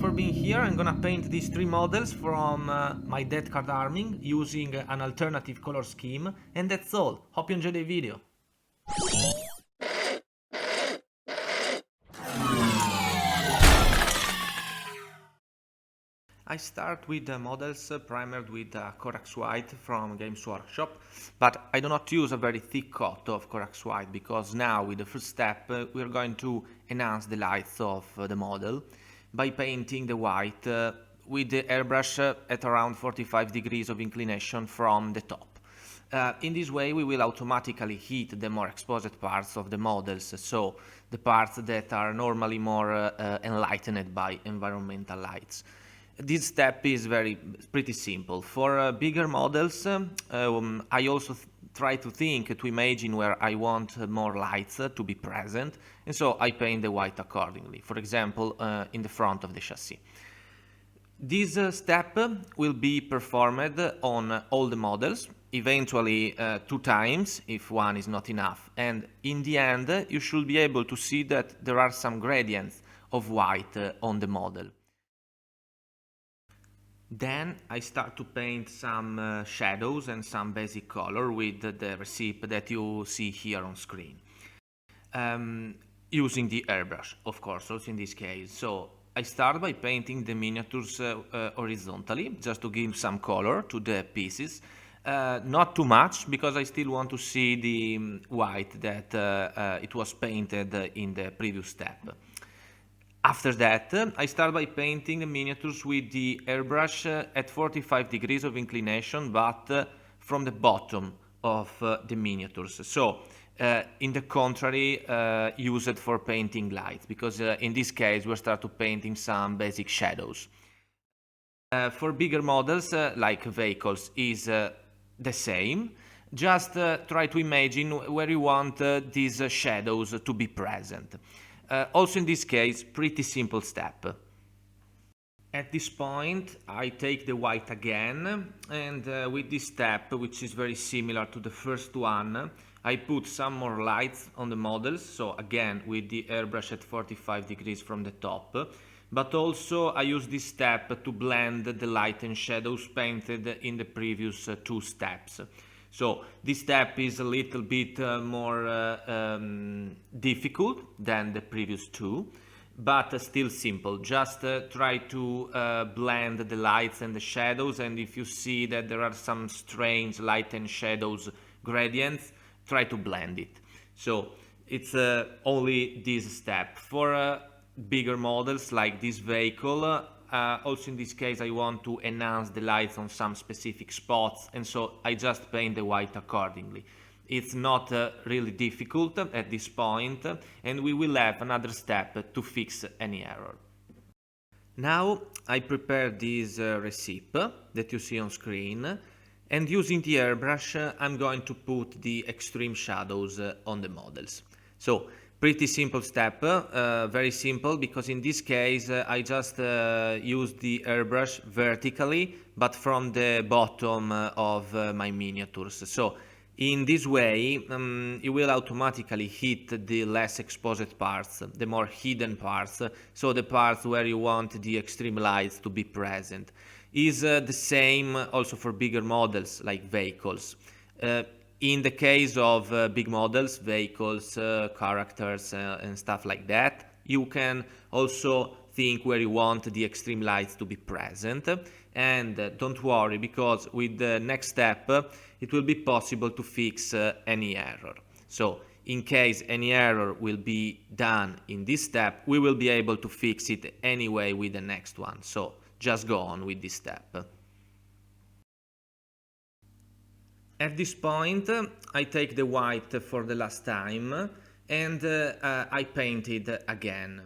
for being here. I'm gonna paint these three models from my deathguard arming using an alternative color scheme, and that's all. Hope you enjoy the video. I start with the models primered with Corax White from Games Workshop, but I do not use a very thick coat of Corax White because now with the first step we are going to enhance the lights of the model by painting the white with the airbrush at around 45 degrees of inclination from the top. In this way we will automatically hit the more exposed parts of the models, so the parts that are normally more enlightened by environmental lights. This step is pretty simple. For bigger models, I also try to imagine where I want more lights to be present, and so I paint the white accordingly, for example, in the front of the chassis. This step will be performed on all the models, eventually 2 times if one is not enough, and in the end you should be able to see that there are some gradients of white on the model. Then I start to paint some shadows and some basic color with the recipe that you see here on screen. Using the airbrush, of course, also in this case. So I start by painting the miniatures horizontally, just to give some color to the pieces. Not too much, because I still want to see the white that it was painted in the previous step. After that, I start by painting the miniatures with the airbrush at 45 degrees of inclination, but from the bottom of the miniatures. So, in the contrary, use it for painting lights, because in this case we start to painting some basic shadows. For bigger models, like vehicles, is the same. Just try to imagine where you want these shadows to be present. Also in this case, pretty simple step. At this point I take the white again, and with this step, which is very similar to the first one, I put some more lights on the models, so again with the airbrush at 45 degrees from the top, but also I use this step to blend the light and shadows painted in the previous 2 steps. So this step is a little bit more difficult than the previous 2, but still simple. Just try to blend the lights and the shadows, and if you see that there are some strange light and shadows gradients, try to blend it. So it's only this step. For bigger models like this vehicle, also in this case I want to enhance the lights on some specific spots, and so I just paint the white accordingly. It's not really difficult at this point, and we will have another step to fix any error. Now I prepare this recipe that you see on screen, and using the airbrush I'm going to put the extreme shadows on the models. So pretty simple step, very simple, because in this case I just use the airbrush vertically, but from the bottom of my miniatures. So in this way you will automatically hit the less exposed parts, the more hidden parts, so the parts where you want the extreme lights to be present. Is the same also for bigger models like vehicles. In the case of big models, vehicles, characters and stuff like that, you can also think where you want the extreme lights to be present, and don't worry, because with the next step it will be possible to fix any error. So in case any error will be done in this step, we will be able to fix it anyway with the next one, so just go on with this step. At this point I take the white for the last time, and I paint it again.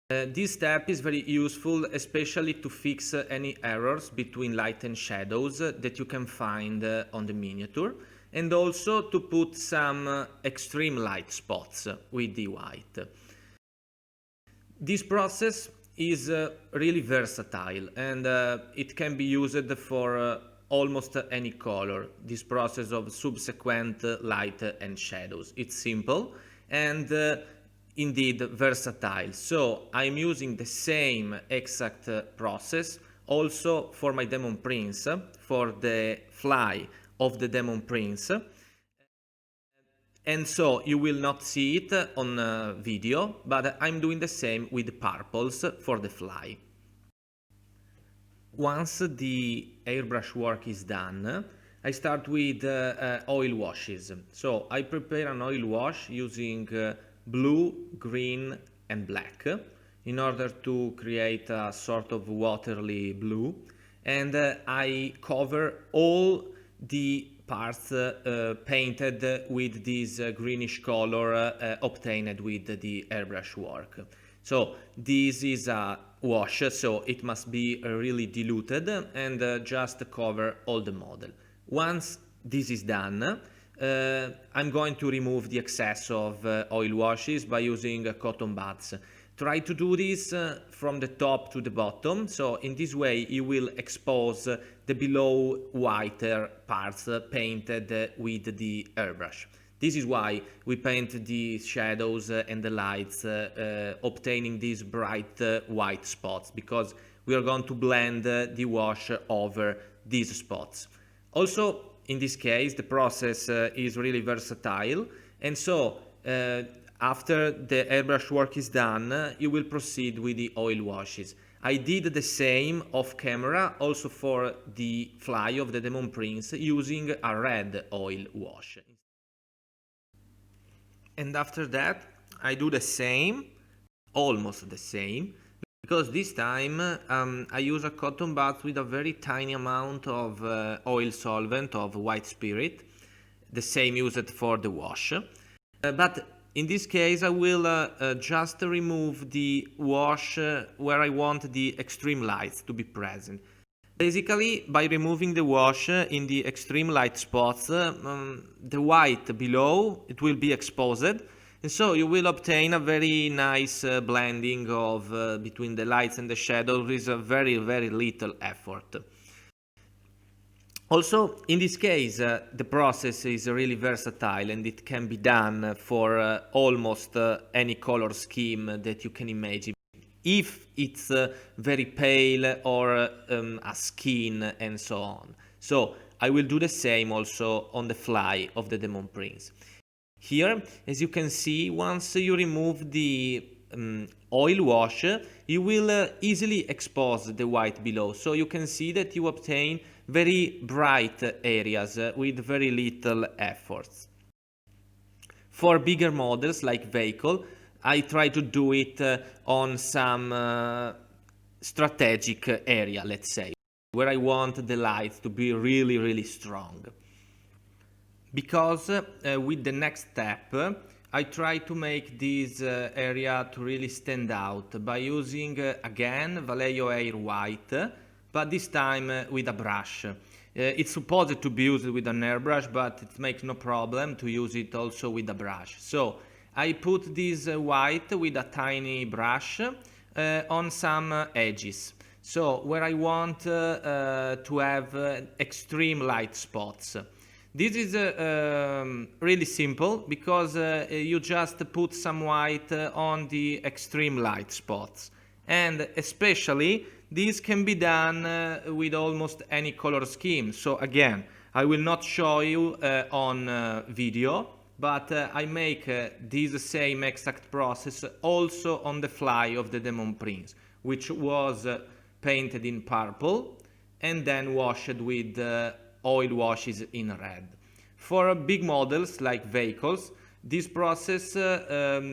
This step is very useful, especially to fix any errors between light and shadows that you can find on the miniature, and also to put some extreme light spots with the white. This process is really versatile, and it can be used for almost any color, this process of subsequent light and shadows. It's simple, and indeed versatile. So I'm using the same exact process also for my demon prince, for the fly of the demon prince. And so you will not see it on video, but I'm doing the same with purples for the fly. Once the airbrush work is done, I start with oil washes. So I prepare an oil wash using blue, green and black in order to create a sort of watery blue, and I cover all the parts painted with this greenish color obtained with the airbrush work. So this is a wash, so it must be really diluted and just cover all the model. Once this is done, I'm going to remove the excess of oil washes by using cotton buds. Try to do this from the top to the bottom, so in this way you will expose the below whiter parts painted with the airbrush. This is why we paint the shadows and the lights, obtaining these bright white spots, because we are going to blend the wash over these spots. Also, in this case, the process is really versatile, and so after the airbrush work is done, you will proceed with the oil washes. I did the same off camera also for the fly of the demon prince using a red oil wash. And after that, I do the same, almost the same, because this time I use a cotton bud with a very tiny amount of oil solvent of white spirit, the same used for the wash. But in this case, I will just remove the wash where I want the extreme lights to be present. Basically, by removing the wash in the extreme light spots, the white below, it will be exposed, and so you will obtain a very nice blending of between the lights and the shadows with a very little effort. Also, in this case, the process is really versatile and it can be done for almost any color scheme that you can imagine, if it's very pale or a skin and so on. So I will do the same also on the fly of the demon prince. Here, as you can see, once you remove the oil wash, you will easily expose the white below. So you can see that you obtain very bright areas with very little efforts. For bigger models like vehicle, I try to do it on some strategic area, let's say, where I want the light to be really strong. Because with the next step, I try to make this area to really stand out by using again Vallejo Air White, but this time with a brush. It's supposed to be used with an airbrush, but it makes no problem to use it also with a brush. So I put this white with a tiny brush on some edges. So where I want to have extreme light spots. This is really simple because you just put some white on the extreme light spots, and especially this can be done with almost any color scheme. So again, I will not show you on video, but I make this same exact process also on the fly of the demon prince, which was painted in purple and then washed with oil washes in red. For big models like vehicles, this process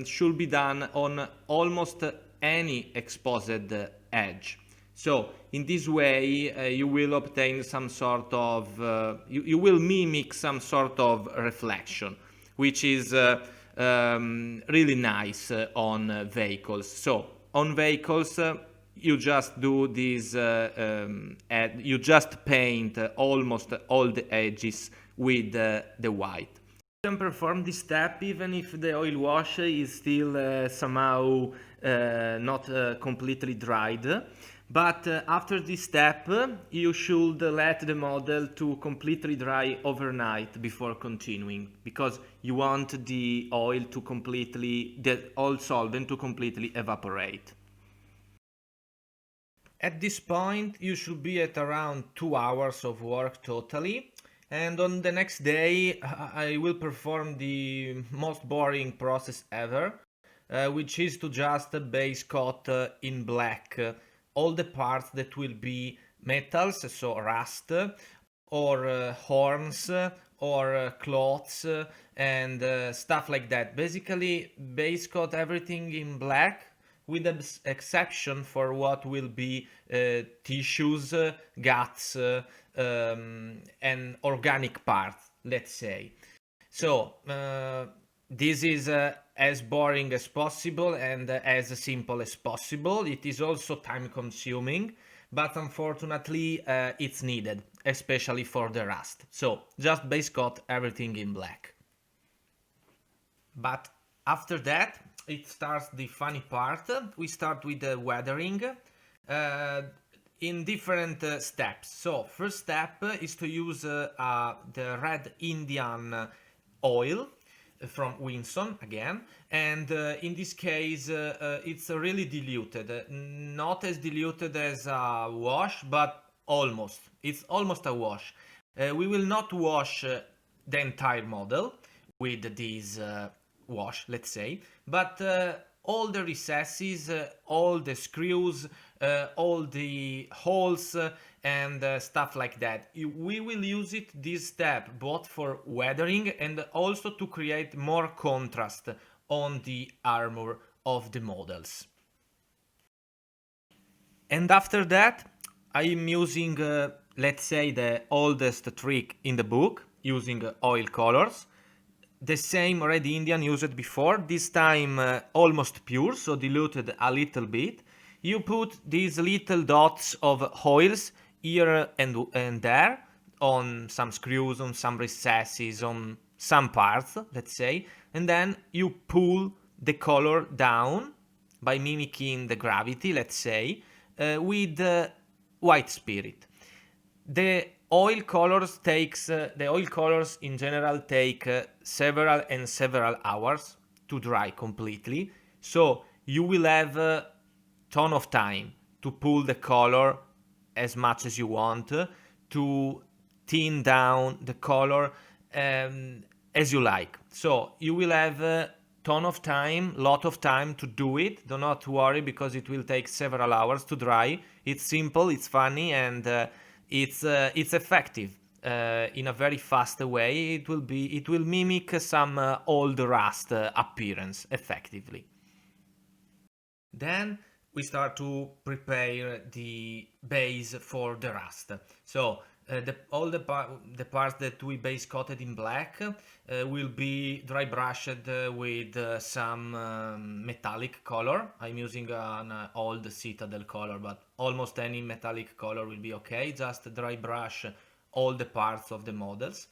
should be done on almost any exposed edge. So in this way you will obtain some sort of, you will mimic some sort of reflection, which is really nice on vehicles. So on vehicles, you just do this, you just paint almost all the edges with the white. You can perform this step even if the oil wash is still somehow not completely dried, But after this step, you should let the model to completely dry overnight before continuing, because you want the oil to completely, the oil solvent to completely evaporate. At this point, you should be at around 2 hours of work totally. And on the next day, I will perform the most boring process ever, which is to just base coat in black all the parts that will be metals, so rust, or horns, or cloths, and stuff like that. Basically, base coat everything in black, with the exception for what will be tissues, guts, and organic parts, let's say. So this is as boring as possible and as simple as possible. It is also time consuming, but unfortunately it's needed, especially for the rust. So just base coat everything in black. But after that, it starts the funny part. We start with the weathering in different steps. So first step is to use the red Indian oil from Winson again, and in this case it's really diluted, not as diluted as a wash, but almost. It's almost a wash. We will not wash the entire model with this wash, let's say, but all the recesses, all the screws, all the holes, and stuff like that. We will use it this step both for weathering and also to create more contrast on the armor of the models. And after that, I am using, let's say, the oldest trick in the book, using oil colors. The same red Indian used before, this time almost pure, so diluted a little bit. You put these little dots of oils here and there on some screws, on some recesses, on some parts, let's say, and then you pull the color down by mimicking the gravity, let's say, with white spirit. The oil colors in general take several hours to dry completely, so you will have a ton of time to pull the color as much as you want, to thin down the color as you like. So you will have a ton of time, lot of time to do it. Do not worry, because it will take several hours to dry. It's simple, it's funny, and it's effective in a very fast way. It will mimic some old rust appearance effectively. Then we start to prepare the base for the rust. So all the parts that we base coated in black will be dry brushed with some metallic color. I'm using an old Citadel color, but almost any metallic color will be okay. Just dry brush all the parts of the models.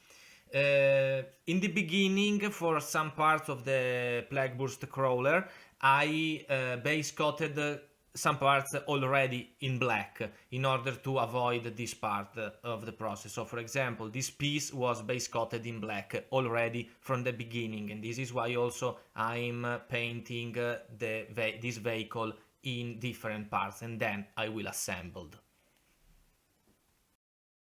In the beginning, for some parts of the Plagueburst Crawler, I base coated some parts already in black in order to avoid this part of the process. So for example, this piece was base coated in black already from the beginning, and this is why also I'm painting this vehicle in different parts, and then I will assemble.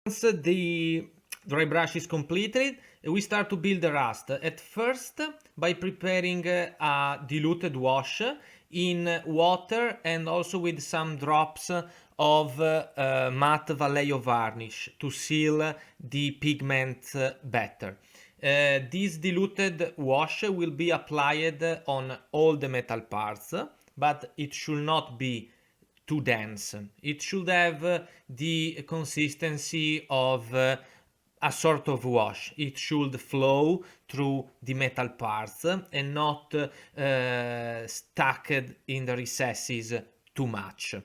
Once the dry brush is completed, we start to build the rust. At first, by preparing a diluted wash in water and also with some drops of matte Vallejo varnish to seal the pigment better. This diluted wash will be applied on all the metal parts, but it should not be too dense. It should have the consistency of a sort of wash. It should flow through the metal parts and not stuck in the recesses too much.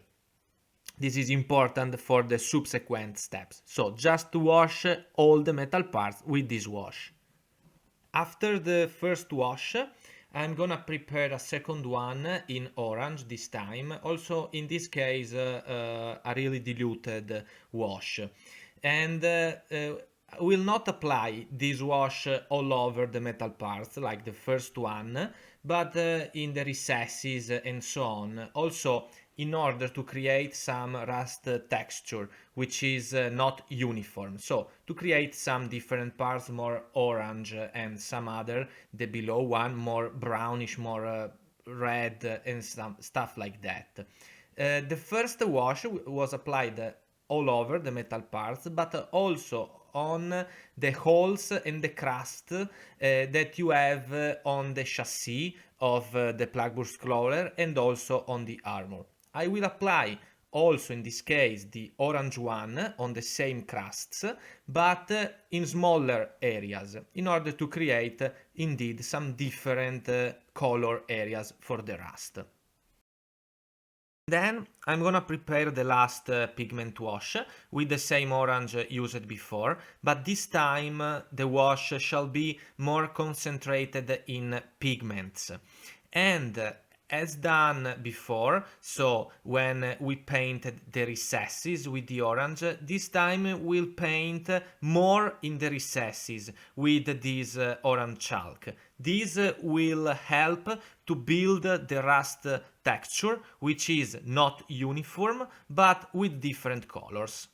This is important for the subsequent steps. So just to wash all the metal parts with this wash. After the first wash, I'm gonna prepare a second one in orange this time. Also, in this case, a really diluted wash. And will not apply this wash all over the metal parts like the first one, but in the recesses and so on. Also, in order to create some rust texture, which is not uniform. So, to create some different parts more orange and some other, the below one more brownish, more red and some stuff like that. The first wash was applied all over the metal parts, but also on the holes and the crust that you have on the chassis of the Plagueburst Crawler and also on the armor. I will apply also in this case the orange one on the same crusts, but in smaller areas in order to create indeed some different color areas for the rust. Then I'm gonna prepare the last pigment wash with the same orange used before, but this time the wash shall be more concentrated in pigments. And as done before, so when we painted the recesses with the orange, this time we'll paint more in the recesses with this orange chalk. This will help to build the rust texture, which is not uniform but with different colors.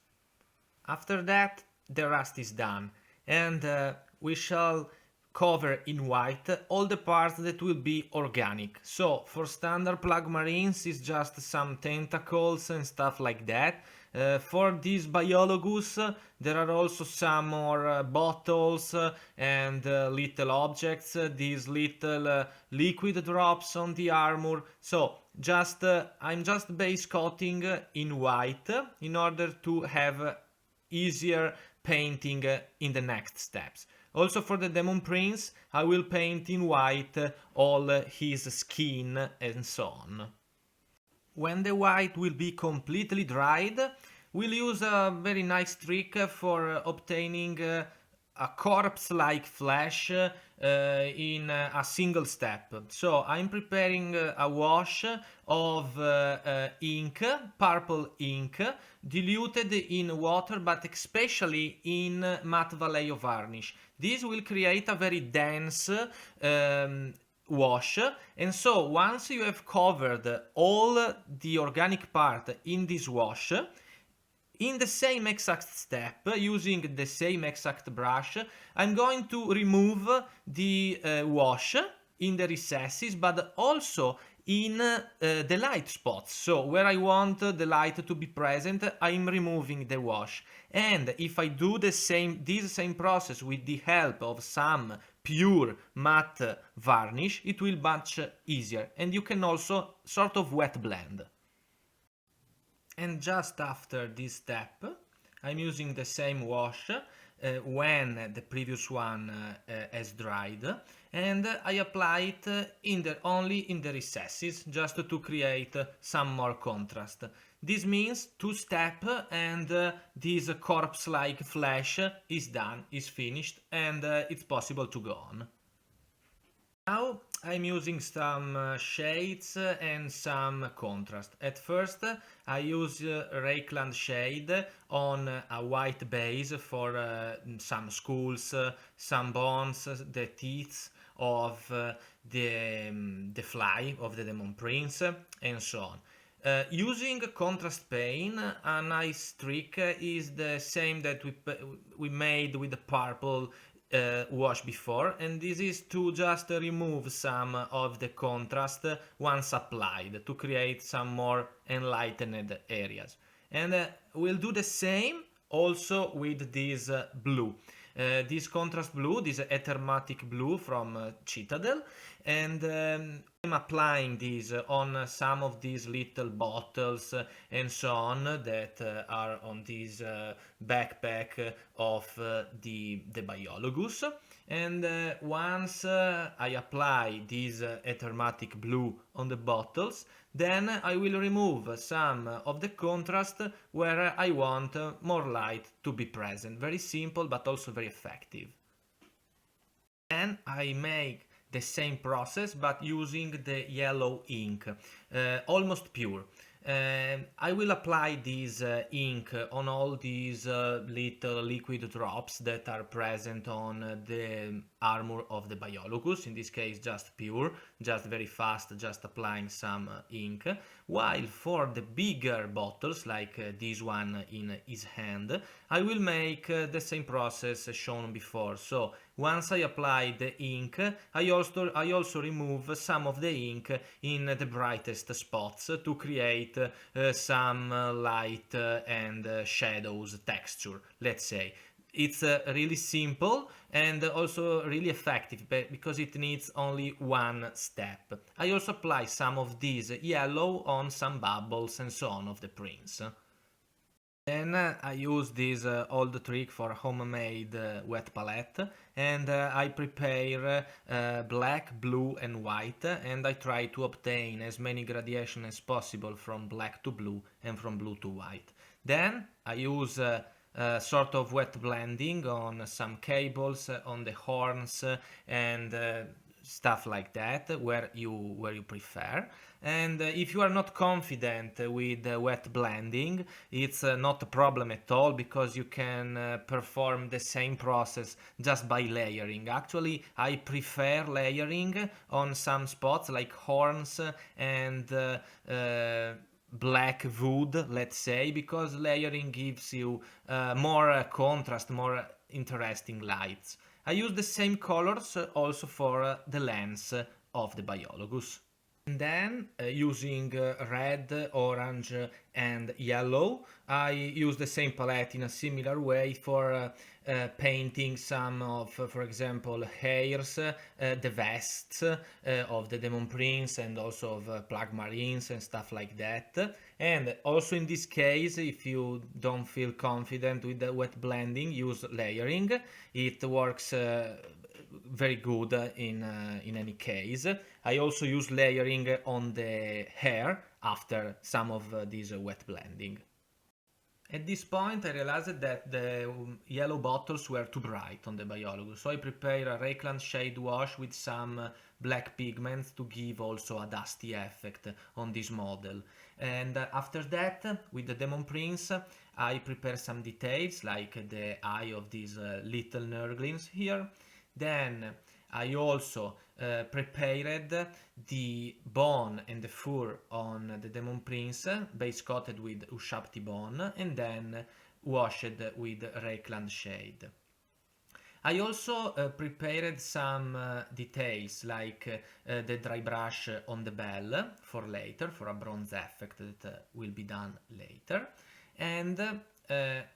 After that, the rust is done, and we shall cover in white all the parts that will be organic. So for standard plaguemarines it's just some tentacles and stuff like that. For these biologus there are also some more bottles and little objects, these little liquid drops on the armor. So I'm just base coating in white in order to have easier painting in the next steps. Also for the demon prince, I will paint in white all his skin and so on. When the white will be completely dried, we'll use a very nice trick for obtaining a corpse-like flesh in a single step. So I'm preparing a wash of ink, purple ink, diluted in water, but especially in matte Vallejo varnish. This will create a very dense wash, and so once you have covered all the organic part in this wash, in the same exact step, using the same exact brush, I'm going to remove the wash in the recesses, but also in the light spots. So where I want the light to be present, I'm removing the wash. And if I do this same process with the help of some pure matte varnish, it will be much easier. And you can also sort of wet blend. And just after this step, I'm using the same wash when the previous one has dried, and I apply it only in the recesses, just to create some more contrast. This means two step, and this corpse-like flesh is done, is finished, and it's possible to go on. Now I'm using some shades and some contrast. At first I use Rakeland shade on a white base for some skulls, some bones, the teeth of the fly of the demon prince and so on. Using contrast paint, a nice trick is the same that we made with the purple wash before, and this is to just remove some of the contrast once applied to create some more enlightened areas. And we'll do the same also with this blue. This contrast blue, this ethermatic blue from Citadel, and I'm applying this on some of these little bottles and so on that are on this backpack of the biologus. And once I apply this ethermatic blue on the bottles, then I will remove some of the contrast where I want more light to be present. Very simple but also very effective. Then I make the same process but using the yellow ink, almost pure. I will apply this ink on all these little liquid drops that are present on the armor of the Biologus, in this case just pure, just very fast, just applying some ink, while for the bigger bottles, like this one in his hand, I will make the same process shown before. So once I apply the ink, I also remove some of the ink in the brightest spots to create some light and shadows texture, let's say. It's really simple and also really effective because it needs only one step. I also apply some of this yellow on some bubbles and so on of the prints. Then I use this old trick for homemade wet palette, and I prepare black, blue and white, and I try to obtain as many gradations as possible from black to blue and from blue to white. Then I use sort of wet blending on some cables, on the horns and stuff like that, where you prefer. And if you are not confident with wet blending, it's not a problem at all, because you can perform the same process just by layering. Actually, I prefer layering on some spots like horns and black wood, let's say, because layering gives you more contrast, more interesting lights. I use the same colors also for the lens of the Biologus. And then using red, orange and yellow, I use the same palette in a similar way for painting some of, for example, hairs, the vests of the Demon Prince and also of plaguemarines and stuff like that. And also in this case, if you don't feel confident with the wet blending, use layering. It works very good in any case. I also use layering on the hair after some of this wet blending. At this point I realized that the yellow bottles were too bright on the Biologus, so I prepare a Reikland shade wash with some black pigments to give also a dusty effect on this model. And after that, with the Demon Prince, I prepare some details like the eye of these little nurglings here. Then I also prepared the bone and the fur on the Demon Prince, base coated with Ushabti bone, and then washed with Reikland shade. I also prepared some details like the dry brush on the bell for later, for a bronze effect that will be done later, and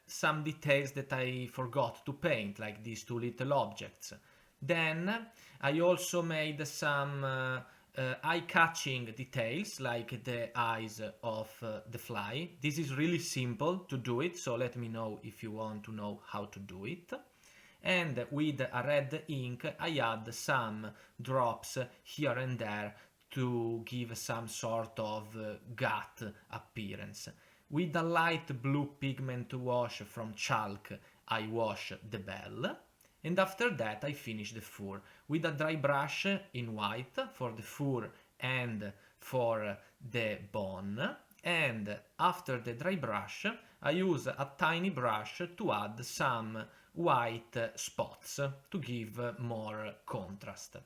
some details that I forgot to paint, like these two little objects. Then I also made some eye-catching details, like the eyes of the fly. This is really simple to do it, so let me know if you want to know how to do it. And with a red ink I add some drops here and there to give some sort of gut appearance. With a light blue pigment wash from chalk I wash the bell, and after that I finish the fur with a dry brush in white for the fur and for the bone. And after the dry brush I use a tiny brush to add some white spots to give more contrast.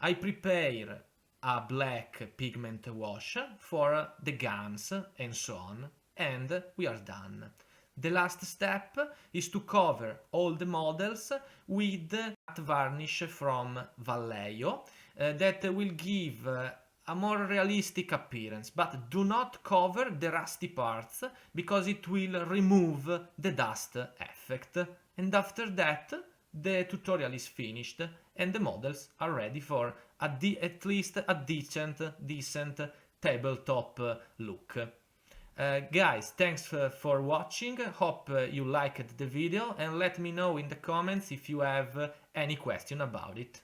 I prepare a black pigment wash for the guns and so on, and we are done. The last step is to cover all the models with varnish from Vallejo that will give a more realistic appearance, but do not cover the rusty parts because it will remove the dust effect. And after that the tutorial is finished and the models are ready for at least a decent tabletop look. Guys, thanks for watching. Hope you liked the video, and let me know in the comments if you have any question about it.